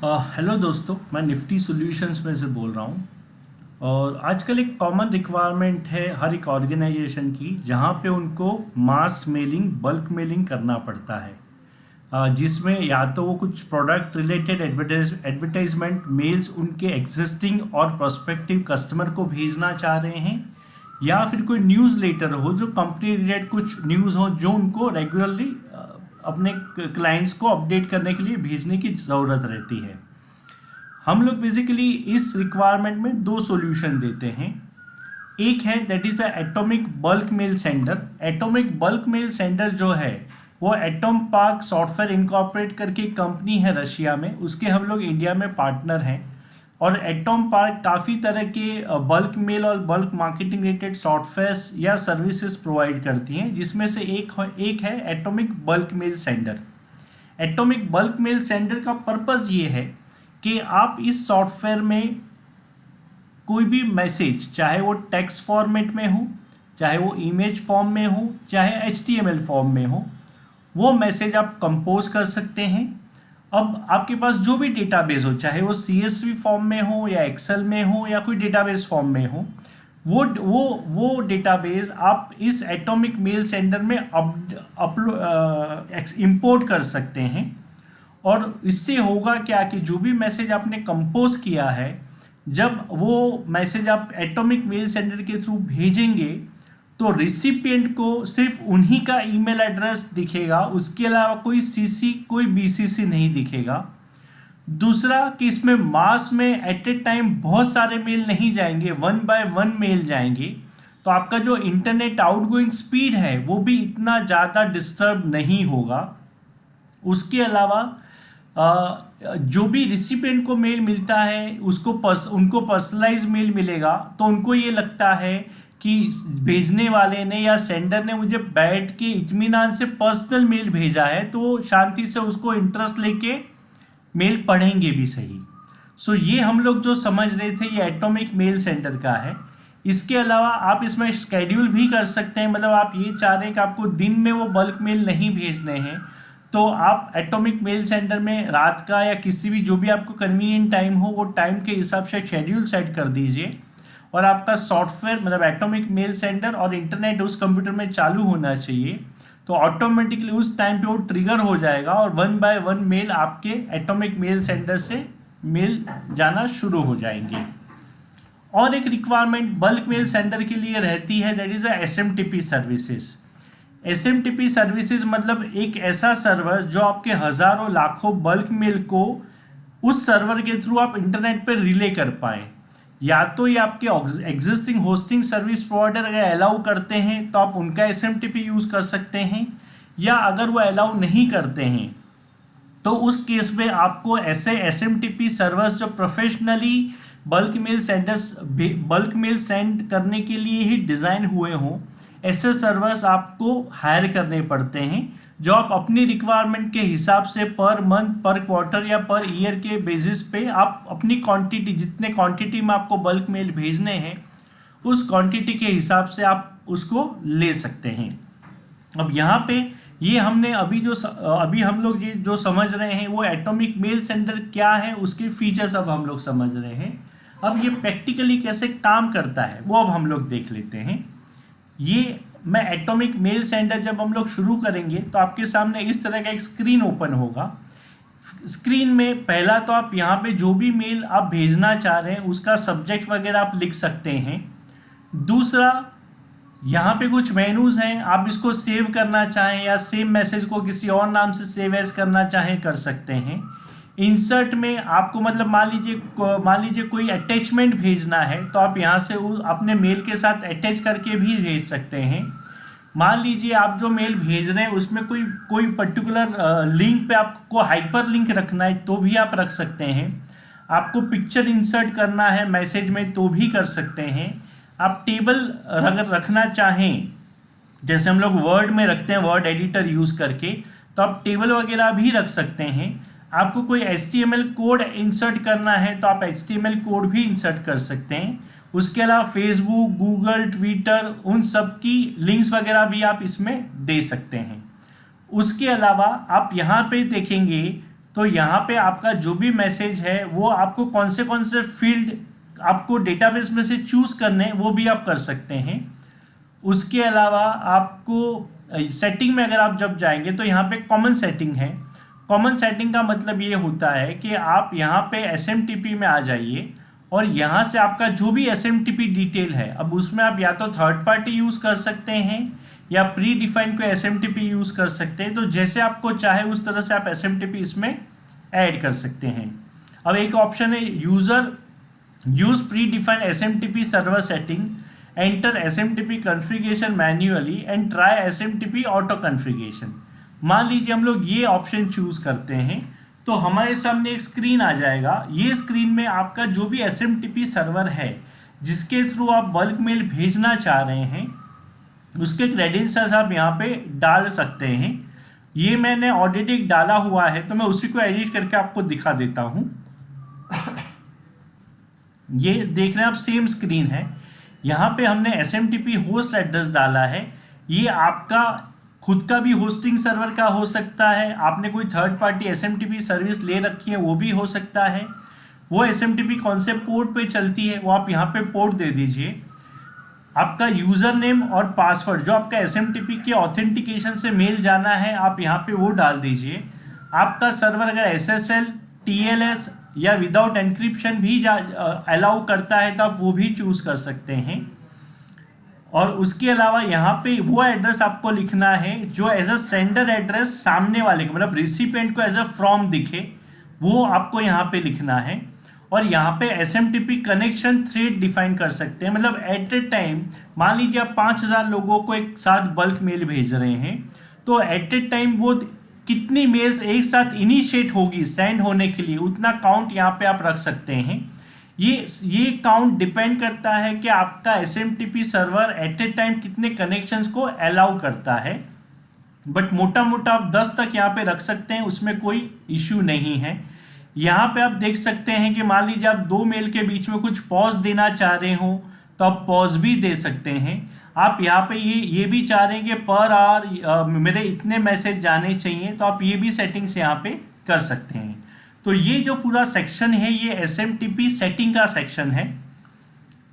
Hello दोस्तों, मैं Nifty solutions में से बोल रहा हूँ। और आजकल एक कॉमन रिक्वायरमेंट है हर एक ऑर्गेनाइजेशन की, जहाँ पे उनको मास मेलिंग, बल्क मेलिंग करना पड़ता है। जिसमें या तो वो कुछ प्रोडक्ट रिलेटेड एडवर्टाइजमेंट मेल्स उनके एग्जिस्टिंग और प्रोस्पेक्टिव कस्टमर को भेजना चाह रहे हैं, या फिर कोई न्यूज़ लेटर हो जो कंपनी रिलेटेड कुछ न्यूज़ हो जो उनको रेगुलरली अपने क्लाइंट्स को अपडेट करने के लिए भेजने की ज़रूरत रहती है। हम लोग बेसिकली इस रिक्वायरमेंट में दो सॉल्यूशन देते हैं। एक है that is atomic bulk mail sender. Atomic bulk mail sender जो है वो एटॉम पार्क सॉफ्टवेयर इनकॉर्पोरेट करके कंपनी है रशिया में, उसके हम लोग इंडिया में पार्टनर हैं। और एटॉम पार्क काफ़ी तरह के बल्क मेल और बल्क मार्केटिंग रिलेटेड सॉफ्टवेयर्स या सर्विसेज प्रोवाइड करती हैं, जिसमें से एक है atomic bulk mail sender. Atomic bulk mail sender का पर्पज़ ये है कि आप इस सॉफ्टवेयर में कोई भी मैसेज, चाहे वो टेक्स्ट फॉर्मेट में हो, चाहे वो इमेज फॉर्म में हो, चाहे HTML फॉर्म में हो, वो मैसेज आप कंपोज कर सकते हैं। अब आपके पास जो भी डेटाबेस हो, चाहे वो CSV फॉर्म में हो या एक्सेल में हो या कोई डेटाबेस फॉर्म में हो, वो डेटाबेस आप इस एटॉमिक मेल सेंडर में इंपोर्ट कर सकते हैं। और इससे होगा क्या कि जो भी मैसेज आपने कंपोज किया है, जब वो मैसेज आप एटॉमिक मेल सेंडर के थ्रू भेजेंगे तो रिसिपिएंट को सिर्फ उन्हीं का ईमेल एड्रेस दिखेगा, उसके अलावा कोई CC कोई BCC नहीं दिखेगा। दूसरा कि इसमें मास में एट ए टाइम बहुत सारे मेल नहीं जाएंगे, 1 बाय 1 मेल जाएंगे, तो आपका जो इंटरनेट आउटगोइंग स्पीड है वो भी इतना ज़्यादा डिस्टर्ब नहीं होगा। उसके अलावा जो भी रिसिपिएंट को मेल मिलता है उनको पर्सनलाइज मेल मिलेगा, तो उनको ये लगता है कि भेजने वाले ने या सेंडर ने मुझे बैठ के इत्मीनान से पर्सनल मेल भेजा है, तो शांति से उसको इंटरेस्ट लेके मेल पढ़ेंगे भी सही। सो ये हम लोग जो समझ रहे थे ये एटॉमिक मेल सेंडर का है। इसके अलावा आप इसमें शेड्यूल भी कर सकते हैं, मतलब आप ये चाह रहे हैं कि आपको दिन में वो बल्क मेल नहीं भेजने हैं, तो आप एटॉमिक मेल सेंटर में रात का या किसी भी जो भी आपको कन्वीनियंट टाइम हो वो टाइम के हिसाब से शेड्यूल सेट कर दीजिए, और आपका सॉफ्टवेयर मतलब एटॉमिक मेल सेंडर और इंटरनेट उस कंप्यूटर में चालू होना चाहिए, तो ऑटोमेटिकली उस टाइम पे वो ट्रिगर हो जाएगा और 1 बाय 1 मेल आपके एटॉमिक मेल सेंटर से मेल जाना शुरू हो जाएंगे। और एक रिक्वायरमेंट बल्क मेल सेंडर के लिए रहती है, that is SMTP services. SMTP services मतलब एक ऐसा सर्वर जो आपके हज़ारों लाखों बल्क मेल को उस सर्वर के थ्रू आप इंटरनेट पर रिले कर पाएँ। या तो ये आपके एग्जिस्टिंग होस्टिंग सर्विस प्रोवाइडर अगर अलाउ करते हैं तो आप उनका SMTP यूज़ कर सकते हैं, या अगर वो अलाउ नहीं करते हैं तो उस केस में आपको ऐसे SMTP सर्वर्स जो प्रोफेशनली बल्क मेल सेंड करने के लिए ही डिज़ाइन हुए हों, ऐसे सर्वर्स आपको हायर करने पड़ते हैं, जो आप अपनी रिक्वायरमेंट के हिसाब से पर मंथ, पर क्वार्टर या पर ईयर के बेसिस पे आप अपनी क्वांटिटी, जितने क्वांटिटी में आपको बल्क मेल भेजने हैं उस क्वांटिटी के हिसाब से आप उसको ले सकते हैं। अब यहाँ पे ये हमने अभी हम लोग ये जो समझ रहे हैं वो एटॉमिक मेल सेंडर क्या है, उसके फीचर्स अब हम लोग समझ रहे हैं। अब ये प्रैक्टिकली कैसे काम करता है वो अब हम लोग देख लेते हैं। ये मैं एटॉमिक मेल सेंडर जब हम लोग शुरू करेंगे तो आपके सामने इस तरह का एक स्क्रीन ओपन होगा। स्क्रीन में पहला तो आप यहाँ पे जो भी मेल आप भेजना चाह रहे हैं उसका सब्जेक्ट वगैरह आप लिख सकते हैं। दूसरा, यहाँ पे कुछ मेनूज हैं, आप इसको सेव करना चाहें या सेम मैसेज को किसी और नाम से सेव एज करना चाहें कर सकते हैं। इंसर्ट में आपको मतलब मान लीजिए कोई अटैचमेंट भेजना है तो आप यहाँ से अपने मेल के साथ अटैच करके भी भेज सकते हैं। मान लीजिए आप जो मेल भेज रहे हैं उसमें कोई पर्टिकुलर लिंक पे आपको हाइपर लिंक रखना है तो भी आप रख सकते हैं। आपको पिक्चर इंसर्ट करना है मैसेज में तो भी कर सकते हैं। आप टेबल अगर रखना चाहें, जैसे हम लोग वर्ड में रखते हैं वर्ड एडिटर यूज़ करके, तो आप टेबल वगैरह भी रख सकते हैं। आपको कोई HTML कोड इंसर्ट करना है तो आप HTML कोड भी इंसर्ट कर सकते हैं। उसके अलावा फेसबुक, गूगल, ट्विटर, उन सब की लिंक्स वगैरह भी आप इसमें दे सकते हैं। उसके अलावा आप यहाँ पे देखेंगे तो यहाँ पे आपका जो भी मैसेज है वो आपको कौन से फील्ड आपको डेटाबेस में से चूज करने हैं वो भी आप कर सकते हैं। उसके अलावा आपको सेटिंग में अगर आप जब जाएंगे तो यहाँ पे कॉमन सेटिंग है। कॉमन सेटिंग का मतलब ये होता है कि आप यहाँ पे SMTP में आ जाइए और यहाँ से आपका जो भी SMTP डिटेल है, अब उसमें आप या तो थर्ड पार्टी यूज़ कर सकते हैं या प्री डिफाइंड कोई SMTP यूज़ कर सकते हैं। तो जैसे आपको चाहे उस तरह से आप SMTP इसमें ऐड कर सकते हैं। अब एक ऑप्शन है use pre defined SMTP server setting, enter SMTP configuration manually and try SMTP auto configuration. मान लीजिए हम लोग ये ऑप्शन चूज़ करते हैं तो हमारे सामने एक स्क्रीन आ जाएगा। ये स्क्रीन में आपका जो भी SMTP सर्वर है जिसके थ्रू आप बल्क मेल भेजना चाह रहे हैं उसके क्रेडेंशियल्स आप यहाँ पे डाल सकते हैं। ये मैंने ऑलरेडी डाला हुआ है तो मैं उसी को एडिट करके आपको दिखा देता हूँ। ये देख रहे हैं आप, सेम स्क्रीन है। यहाँ पे हमने SMTP होस्ट एड्रेस डाला है। ये आपका खुद का भी होस्टिंग सर्वर का हो सकता है, आपने कोई थर्ड पार्टी SMTP सर्विस ले रखी है वो भी हो सकता है। वो SMTP कौन से पोर्ट पे चलती है वो आप यहाँ पे पोर्ट दे दीजिए। आपका यूज़र नेम और पासवर्ड जो आपका SMTP के ऑथेंटिकेशन से मेल जाना है आप यहाँ पे वो डाल दीजिए। आपका सर्वर अगर SSL, TLS या विदाउट एन्क्रिप्शन भी अलाउ करता है तो आप वो भी चूज़ कर सकते हैं। और उसके अलावा यहाँ पे वो एड्रेस आपको लिखना है जो एज अ सेंडर एड्रेस सामने वाले को, मतलब रिसिपिएंट को एज अ फ्रॉम दिखे, वो आपको यहाँ पे लिखना है। और यहाँ पे SMTP कनेक्शन थ्रेड डिफाइन कर सकते हैं, मतलब एट ए टाइम मान लीजिए आप 5000 लोगों को एक साथ बल्क मेल भेज रहे हैं तो एट ए टाइम वो कितनी मेल्स एक साथ इनिशिएट होगी सेंड होने के लिए उतना काउंट यहाँ पे आप रख सकते हैं। ये काउंट डिपेंड करता है कि आपका SMTP server at a time कितने कनेक्शंस को अलाउ करता है, बट मोटा मोटा आप 10 तक यहाँ पे रख सकते हैं, उसमें कोई इश्यू नहीं है। यहाँ पे आप देख सकते हैं कि मान लीजिए आप दो मेल के बीच में कुछ पॉज देना चाह रहे हो तो आप पॉज भी दे सकते हैं। आप यहाँ पे ये भी चाह रहे हैं कि पर आवर मेरे इतने मैसेज जाने चाहिए तो आप ये भी सेटिंग्स यहाँ पे कर सकते हैं। तो ये जो पूरा सेक्शन है ये SMTP सेटिंग का सेक्शन है,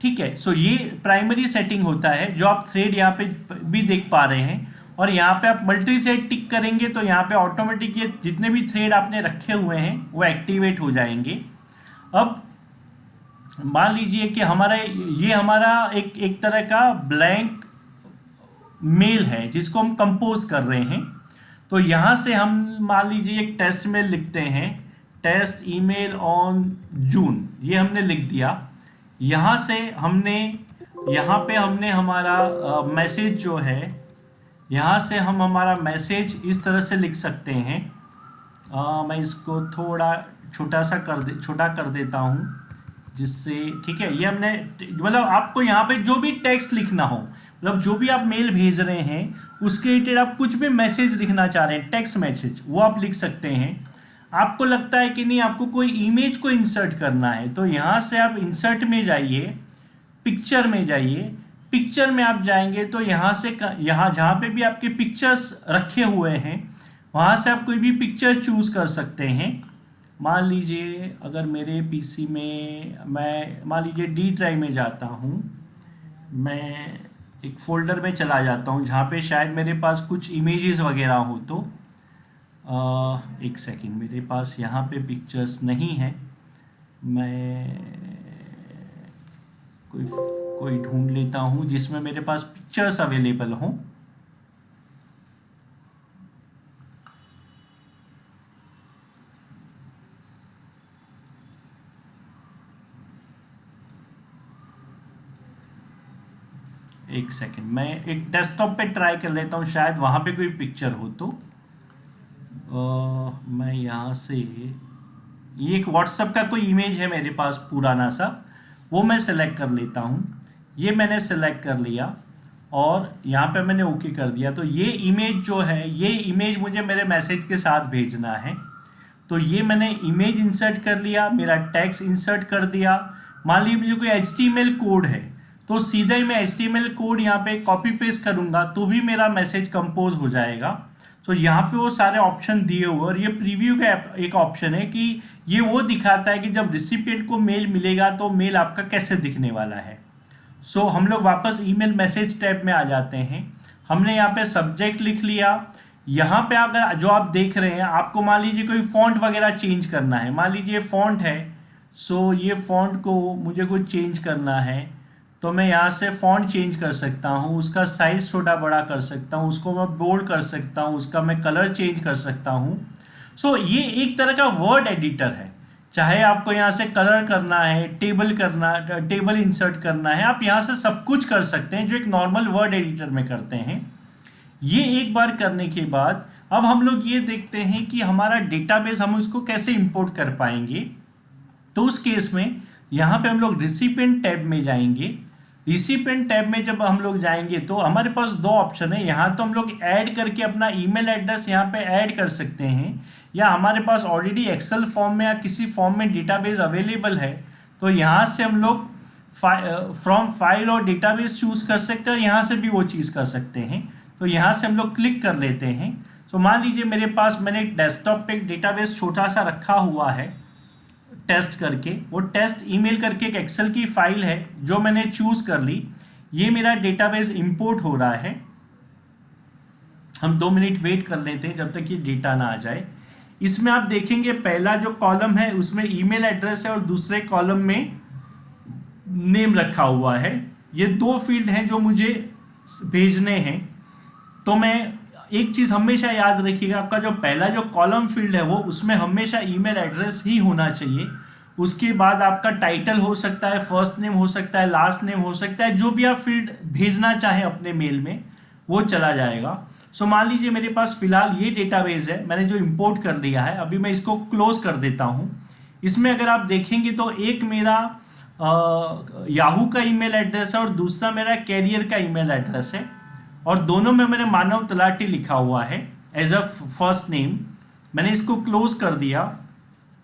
ठीक है। सो ये प्राइमरी सेटिंग होता है जो आप थ्रेड यहाँ पे भी देख पा रहे हैं। और यहाँ पे आप मल्टी थ्रेड टिक करेंगे तो यहाँ पे ऑटोमेटिक ये जितने भी थ्रेड आपने रखे हुए हैं वो एक्टिवेट हो जाएंगे। अब मान लीजिए कि हमारा एक तरह का ब्लैंक मेल है जिसको हम कंपोज कर रहे हैं। तो यहाँ से हम मान लीजिए एक टेस्ट मेल लिखते हैं, टेस्ट ईमेल ऑन जून, ये हमने लिख दिया। यहाँ से यहाँ पे हमने हमारा मैसेज जो है, यहाँ से हम हमारा मैसेज इस तरह से लिख सकते हैं। मैं इसको थोड़ा छोटा कर देता हूँ जिससे, ठीक है, ये हमने मतलब आपको यहाँ पे जो भी टेक्स्ट लिखना हो, मतलब जो भी आप मेल भेज रहे हैं उसके रिलेटेड आप कुछ भी मैसेज लिखना चाह रहे हैं, टेक्स्ट मैसेज, वो आप लिख सकते हैं। आपको लगता है कि नहीं आपको कोई इमेज को इंसर्ट करना है तो यहाँ से आप इंसर्ट में जाइए, पिक्चर में जाइए। पिक्चर में आप जाएंगे तो यहाँ जहाँ पे भी आपके पिक्चर्स रखे हुए हैं वहाँ से आप कोई भी पिक्चर चूज़ कर सकते हैं। मान लीजिए अगर मेरे पीसी में मैं मान लीजिए डी ड्राइव में जाता हूँ, मैं एक फ़ोल्डर में चला जाता हूँ जहाँ पे शायद मेरे पास कुछ इमेजेस वगैरह हो। तो एक सेकंड, मेरे पास यहाँ पे पिक्चर्स नहीं है, मैं कोई ढूंढ लेता हूँ जिसमें मेरे पास पिक्चर्स अवेलेबल हों। एक सेकंड, मैं एक डेस्कटॉप पे ट्राई कर लेता हूँ, शायद वहाँ पे कोई पिक्चर हो। तो मैं यहाँ से ये एक व्हाट्सएप का कोई इमेज है मेरे पास पुराना सा, वो मैं सेलेक्ट कर लेता हूँ। ये मैंने सेलेक्ट कर लिया और यहाँ पे मैंने ओके कर दिया। तो ये इमेज जो है, ये इमेज मुझे मेरे मैसेज के साथ भेजना है। तो ये मैंने इमेज इंसर्ट कर लिया, मेरा टेक्स्ट इंसर्ट कर दिया। मान लीजिए मुझे कोई HTML कोड है तो सीधा ही मैं HTML कोड यहाँ पे कॉपी पेस्ट करूँगा तो भी मेरा मैसेज कंपोज हो जाएगा। तो यहाँ पे वो सारे ऑप्शन दिए हुए और ये प्रीव्यू का एक ऑप्शन है कि ये वो दिखाता है कि जब रिसिपिएंट को मेल मिलेगा तो मेल आपका कैसे दिखने वाला है। सो हम लोग वापस ईमेल मैसेज टैब में आ जाते हैं। हमने यहाँ पे सब्जेक्ट लिख लिया। यहाँ पे अगर जो आप देख रहे हैं, आपको मान लीजिए कोई फॉन्ट वगैरह चेंज करना है, मान लीजिए फॉन्ट है, सो ये फॉन्ट को मुझे कुछ चेंज करना है तो मैं यहाँ से फॉन्ट चेंज कर सकता हूँ, उसका साइज छोटा बड़ा कर सकता हूँ, उसको मैं बोल्ड कर सकता हूँ, उसका मैं कलर चेंज कर सकता हूँ। सो ये एक तरह का वर्ड एडिटर है। चाहे आपको यहाँ से कलर करना है, टेबल इंसर्ट करना है, आप यहाँ से सब कुछ कर सकते हैं जो एक नॉर्मल वर्ड एडिटर में करते हैं। ये एक बार करने के बाद अब हम लोग ये देखते हैं कि हमारा डेटाबेस हम उसको कैसे इंपोर्ट कर पाएंगे। तो उस केस में यहाँ पे हम लोग रिसिपिएंट टैब में जाएंगे। रिसिपिएंट टैब में जब हम लोग जाएंगे तो हमारे पास दो ऑप्शन है। यहाँ तो हम लोग ऐड करके अपना ईमेल एड्रेस यहाँ पे ऐड कर सकते हैं, या हमारे पास ऑलरेडी एक्सेल फॉर्म में या किसी फॉर्म में डेटाबेस अवेलेबल है तो यहाँ से हम लोग फ्रॉम फाइल और डेटाबेस चूज कर सकते हैं और यहाँ से भी वो चीज़ कर सकते हैं। तो यहाँ से हम लोग क्लिक कर लेते हैं। तो मान लीजिए मेरे पास, मैंने डेस्कटॉप पे एक डेटाबेस छोटा सा रखा हुआ है टेस्ट करके, वो टेस्ट ईमेल करके एक एक्सेल की फाइल है जो मैंने चूज कर ली। ये मेरा डेटाबेस इंपोर्ट हो रहा है। हम 2 मिनट वेट कर लेते हैं जब तक ये डेटा ना आ जाए। इसमें आप देखेंगे पहला जो कॉलम है उसमें ईमेल एड्रेस है और दूसरे कॉलम में नेम रखा हुआ है। ये 2 फील्ड हैं जो मुझे भेजने हैं। तो मैं एक चीज़ हमेशा याद रखिएगा, आपका जो पहला जो कॉलम फील्ड है वो उसमें हमेशा ईमेल एड्रेस ही होना चाहिए। उसके बाद आपका टाइटल हो सकता है, फर्स्ट नेम हो सकता है, लास्ट नेम हो सकता है, जो भी आप फील्ड भेजना चाहें अपने मेल में वो चला जाएगा। सो मान लीजिए मेरे पास फिलहाल ये डेटाबेस है, मैंने जो इंपोर्ट कर लिया है, अभी मैं इसको क्लोज कर देता हूँ। इसमें अगर आप देखेंगे तो एक मेरा याहू का ईमेल एड्रेस है और दूसरा मेरा कैरियर का ईमेल एड्रेस है, और दोनों में मैंने मानव तलाटी लिखा हुआ है एज अ फर्स्ट नेम। मैंने इसको क्लोज कर दिया।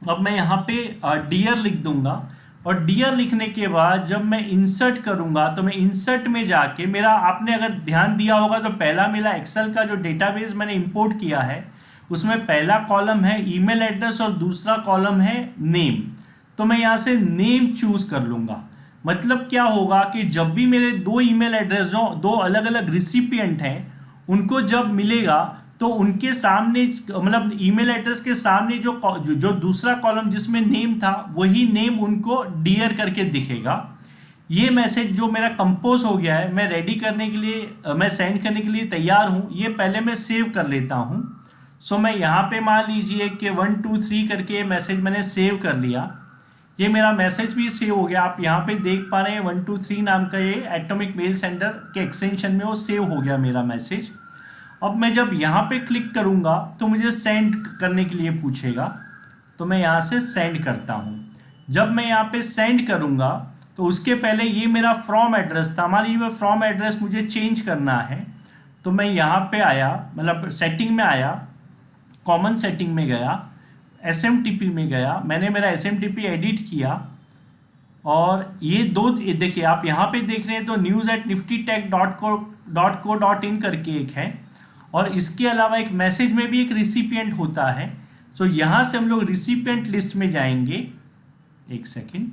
अब मैं यहाँ पे डियर लिख दूंगा, और डियर लिखने के बाद जब मैं इंसर्ट करूंगा तो मैं इंसर्ट में जाके मेरा, आपने अगर ध्यान दिया होगा तो पहला मेरा एक्सेल का जो डेटाबेस मैंने इंपोर्ट किया है उसमें पहला कॉलम है ईमेल एड्रेस और दूसरा कॉलम है नेम। तो मैं यहाँ से नेम चूज कर लूंगा। मतलब क्या होगा कि जब भी मेरे 2 ईमेल एड्रेस जो 2 अलग अलग रिसिपिएंट हैं उनको जब मिलेगा तो उनके सामने, मतलब ईमेल एड्रेस के सामने जो दूसरा कॉलम जिसमें नेम था वही नेम उनको डियर करके दिखेगा। ये मैसेज जो मेरा कंपोज हो गया है, मैं रेडी करने के लिए, मैं सेंड करने के लिए तैयार हूँ। ये पहले मैं सेव कर लेता हूँ। सो मैं यहाँ पे मान लीजिए कि 1 2 3 करके मैसेज मैंने सेव कर लिया। ये मेरा मैसेज भी सेव हो गया। आप यहाँ पे देख पा रहे हैं 1 2 3 नाम का ये एटॉमिक मेल सेंडर के एक्सटेंशन में वो सेव हो गया मेरा मैसेज। अब मैं जब यहाँ पे क्लिक करूँगा तो मुझे सेंड करने के लिए पूछेगा, तो मैं यहाँ से सेंड करता हूँ। जब मैं यहाँ पे सेंड करूँगा तो उसके पहले ये मेरा फ्रॉम एड्रेस था, मान लीजिए फ्रॉम एड्रेस मुझे चेंज करना है, तो मैं यहाँ पे आया, मतलब सेटिंग में आया, कॉमन सेटिंग में गया, SMTP में गया, मैंने मेरा SMTP एडिट किया, और ये दो देखिए आप यहाँ पे देख रहे हैं तो news@niftytech.co.in करके एक है, और इसके अलावा एक मैसेज में भी एक रिसिपिएंट होता है। सो यहाँ से हम लोग रिसिपिएंट लिस्ट में जाएंगे। एक सेकेंड,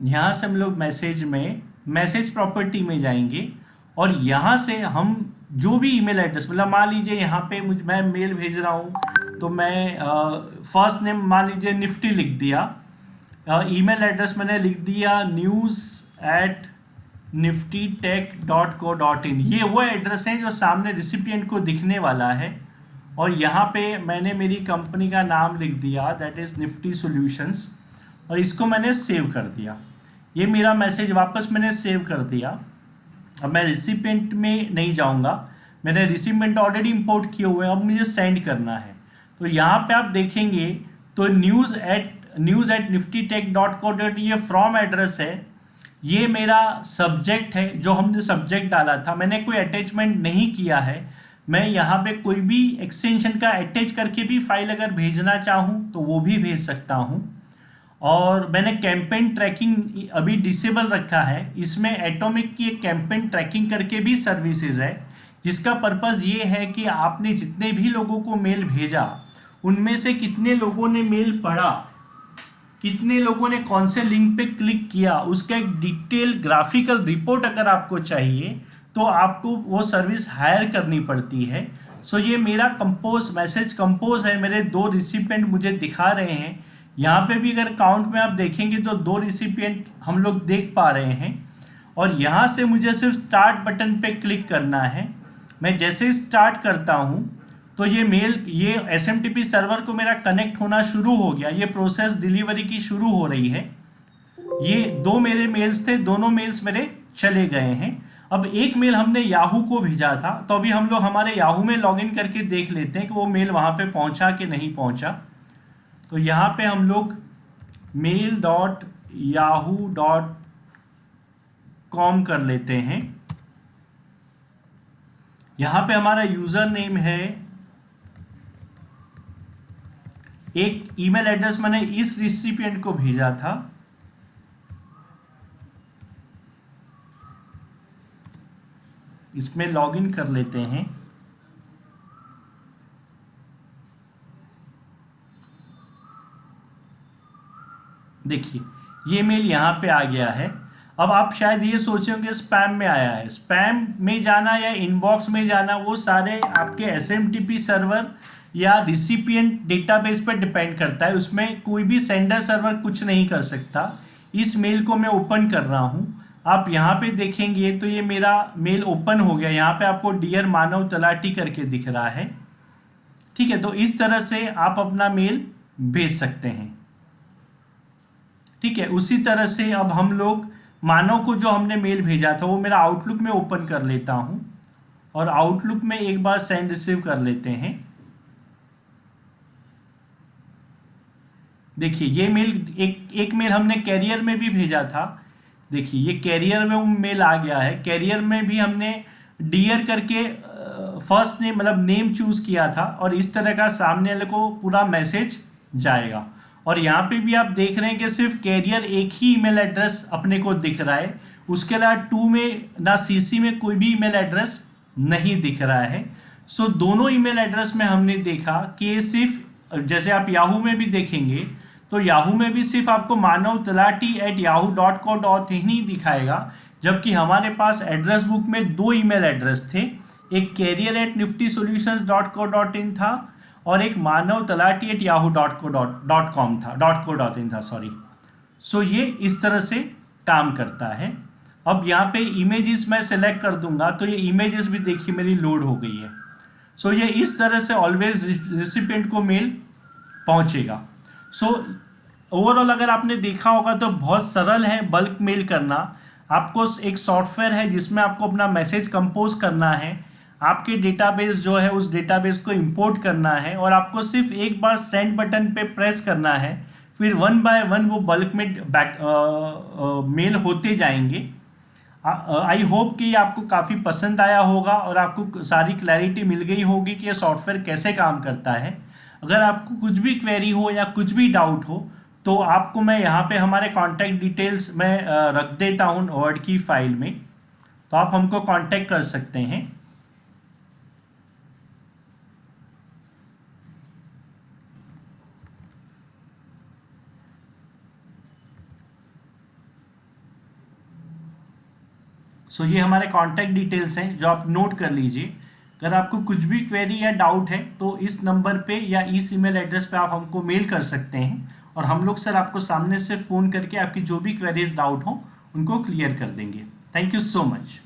यहाँ से हम लोग मैसेज प्रॉपर्टी में जाएंगे, और यहाँ से हम जो भी ईमेल एड्रेस, मतलब मान लीजिए यहाँ पे मैं मेल भेज रहा हूँ तो मैं फर्स्ट नेम मान लीजिए निफ्टी लिख दिया, ईमेल एड्रेस मैंने लिख दिया news@niftytech.co.in। ये वो एड्रेस है जो सामने रिसिपिएंट को दिखने वाला है, और यहाँ पे मैंने मेरी कंपनी का नाम लिख दिया, दैट इज़ निफ्टी सॉल्यूशंस, और इसको मैंने सेव कर दिया। ये मेरा मैसेज वापस मैंने सेव कर दिया। अब मैं रिसिपिएंट में नहीं जाऊँगा, मैंने रिसिपिएंट ऑलरेडी इंपोर्ट किए हुए हैं, अब मुझे सेंड करना है। तो यहाँ पे आप देखेंगे तो news@niftytech.co.in ये फ्रॉम एड्रेस है, ये मेरा सब्जेक्ट है जो हमने सब्जेक्ट डाला था, मैंने कोई अटैचमेंट नहीं किया है। मैं यहाँ पे कोई भी एक्सटेंशन का अटैच करके भी फाइल अगर भेजना चाहूँ तो वो भी भेज सकता हूँ। और मैंने कैंपेन ट्रैकिंग अभी डिसेबल रखा है, इसमें एटॉमिक की एक कैंपेन ट्रैकिंग करके भी सर्विसेज है जिसका पर्पस ये है कि आपने जितने भी लोगों को मेल भेजा उनमें से कितने लोगों ने मेल पढ़ा, कितने लोगों ने कौन से लिंक पे क्लिक किया, उसका एक डिटेल ग्राफिकल रिपोर्ट अगर आपको चाहिए तो आपको वो सर्विस हायर करनी पड़ती है। सो ये मेरा कंपोज मैसेज कंपोज है, मेरे 2 रिसिपिएंट मुझे दिखा रहे हैं। यहाँ पे भी अगर काउंट में आप देखेंगे तो 2 रिसिपिएंट हम लोग देख पा रहे हैं। और यहाँ से मुझे सिर्फ स्टार्ट बटन पे क्लिक करना है। मैं जैसे ही स्टार्ट करता हूँ तो ये SMTP सर्वर को मेरा कनेक्ट होना शुरू हो गया, ये प्रोसेस डिलीवरी की शुरू हो रही है। ये 2 मेरे मेल्स थे, दोनों मेल्स मेरे चले गए हैं। अब एक मेल हमने याहू को भेजा था, तो अभी हम लोग हमारे याहू में लॉगिन करके देख लेते हैं कि वो मेल वहाँ पे पहुँचा कि नहीं पहुँचा। तो यहाँ पे हम लोग mail.yahoo.com कर लेते हैं। यहाँ पे हमारा यूज़र नेम है, एक ईमेल एड्रेस मैंने इस रिसिपिएंट को भेजा था, इसमें लॉगिन कर लेते हैं। देखिए ये मेल यहाँ पे आ गया है। अब आप शायद ये सोचे होंगे स्पैम में आया है। स्पैम में जाना या इनबॉक्स में जाना वो सारे आपके SMTP सर्वर या रिसिपिएंट डेटाबेस पर डिपेंड करता है, उसमें कोई भी सेंडर सर्वर कुछ नहीं कर सकता। इस मेल को मैं ओपन कर रहा हूँ, आप यहाँ पे देखेंगे तो ये मेरा मेल ओपन हो गया। यहाँ पे आपको डियर मानव तलाटी करके दिख रहा है। ठीक है, तो इस तरह से आप अपना मेल भेज सकते हैं। ठीक है, उसी तरह से अब हम लोग मानव को जो हमने मेल भेजा था वो मेरा आउटलुक में ओपन कर लेता हूँ और आउटलुक में एक बार सेंड रिसीव कर लेते हैं। देखिए ये मेल एक मेल हमने कैरियर में भी भेजा था। देखिए ये कैरियर में वो मेल आ गया है। कैरियर में भी हमने डियर करके फर्स्ट नेम मतलब नेम चूज किया था और इस तरह का सामने वाले को पूरा मैसेज जाएगा। और यहाँ पे भी आप देख रहे हैं कि सिर्फ कैरियर एक ही ईमेल एड्रेस अपने को दिख रहा है, उसके अलावा 2 में ना CC में कोई भी ईमेल एड्रेस नहीं दिख रहा है। सो दोनों ईमेल एड्रेस में हमने देखा कि ये सिर्फ, जैसे आप याहू में भी देखेंगे तो याहू में भी सिर्फ आपको मानव तलाटी @yahoo.co.in ही दिखाएगा, जबकि हमारे पास एड्रेस बुक में 2 ईमेल एड्रेस थे, एक carrier@niftysolutions.co.in था और एक मानव तलाटी @yahoo.co.in था सॉरी। सो ये इस तरह से काम करता है। अब यहाँ पे इमेजेस मैं सेलेक्ट कर दूंगा तो ये इमेजेस भी देखिए मेरी लोड हो गई है। सो ये इस तरह से ऑलवेज रिसिपिएंट को मेल पहुँचेगा। सो ओवरऑल अगर आपने देखा होगा तो बहुत सरल है बल्क मेल करना। आपको एक सॉफ्टवेयर है जिसमें आपको अपना मैसेज कंपोज करना है, आपके डेटाबेस जो है उस डेटाबेस को इंपोर्ट करना है और आपको सिर्फ एक बार सेंड बटन पे प्रेस करना है, फिर 1 बाय 1 वो बल्क में मेल होते जाएंगे। आई होप कि ये आपको काफ़ी पसंद आया होगा और आपको सारी क्लैरिटी मिल गई होगी कि ये सॉफ्टवेयर कैसे काम करता है। अगर आपको कुछ भी क्वेरी हो या कुछ भी डाउट हो तो आपको मैं यहाँ पे हमारे कॉन्टैक्ट डिटेल्स में रख देता हूँ वर्ड की फाइल में, तो आप हमको कांटेक्ट कर सकते हैं। सो ये हमारे कॉन्टैक्ट डिटेल्स हैं जो आप नोट कर लीजिए। अगर आपको कुछ भी क्वेरी या डाउट है तो इस नंबर पे या इस ईमेल एड्रेस पे आप हमको मेल कर सकते हैं और हम लोग सर आपको सामने से फ़ोन करके आपकी जो भी क्वेरीज डाउट हो उनको क्लियर कर देंगे। Thank you so much.